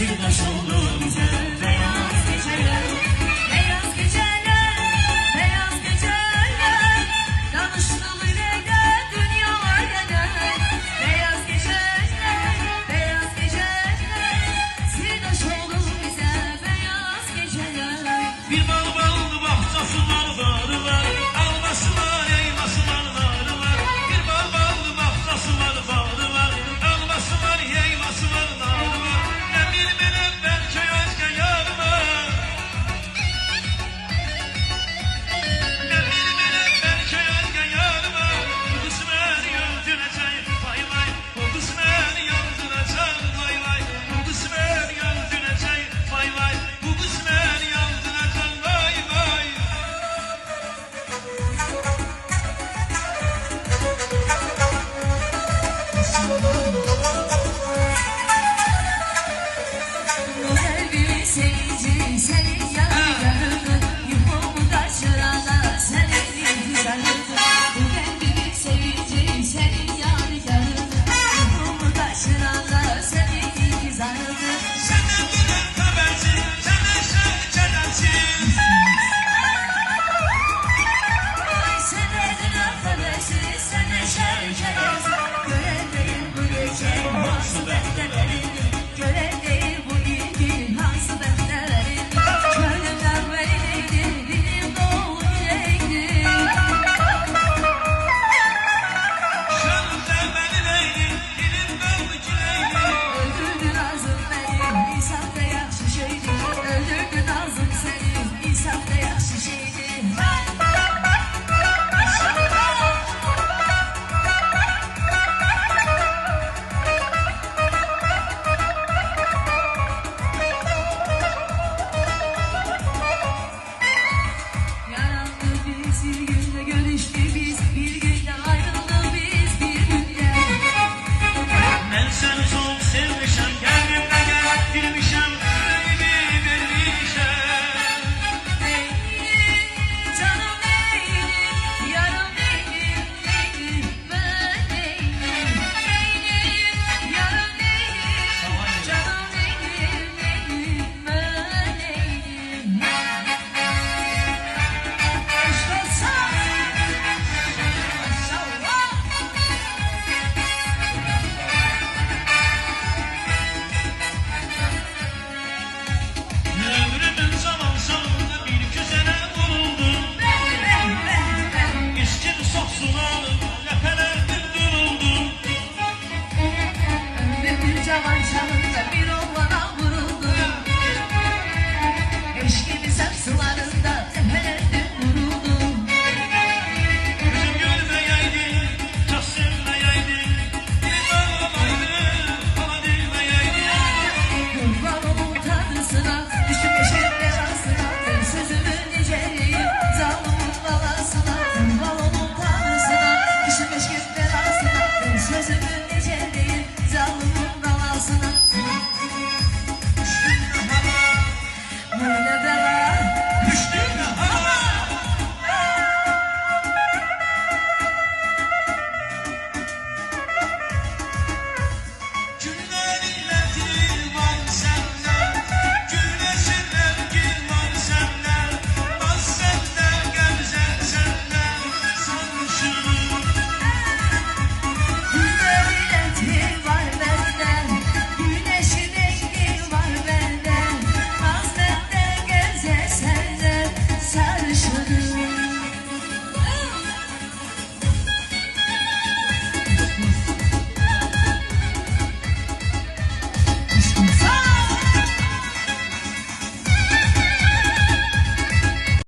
sırdaş oldu bize beyaz geceler. Beyaz geceler, beyaz geceler, danışmalı neyle dünyalar gelir. Beyaz geceler, beyaz geceler, sırdaş oldu bize beyaz geceler. Bir bal ballı bahçası var, barı var, alması var, elması var, narı var. Bir bal ballı bahçası var, barı var, alması var, elması var, narı var. Ne bilmem belki özge yarıma, ne bilmem belki özge yarıma. Bu kız beni öldürecek, vay vay. Bu kız beni öldürecek, vay vay. Bu kız beni öldürecek, vay vay. Bu kız beni öldürecek, vay vay. Kalbimi sevici senin yanlarını, yuhumu taşırana senin güzelini. Bu kalbimi sevici senin yanlarını, yuhumu taşırana senin güzelini. Senden gelen haberci, senden şekerci. Sen edin affedersin, sen de şerkeriz. Gören değil bu gece, hansı beklelerini. Gören değil bu ilgi, hansı beklelerini. Gönlümden böyleydi, dilim dolu yüreğdi. Şanlıklar beni neydi, dilim doldu kileydi. Öldürdün ağzım beni, insaf da yaxşı şeydi. Öldürdün ağzım seni, insaf da yaxşı şeydi. Yarandı biz, bir günde görüştü biz, bir günde ayrıldı biz, bir günde. Ben seni çok sevmişim, kendimle getirmişim, yüreğimi vermişim. Neydim, canım neydim, yarım neydim, neydim, ben neydim. Neydim, yarım neydim, canım neydim, neydim, ben neydim. İşte sen, maşallah. Ömrümün zaman sonunda bir güzele vuruldum. İçkin soksulanım, lepelerdir duruldum. Ömrümün zaman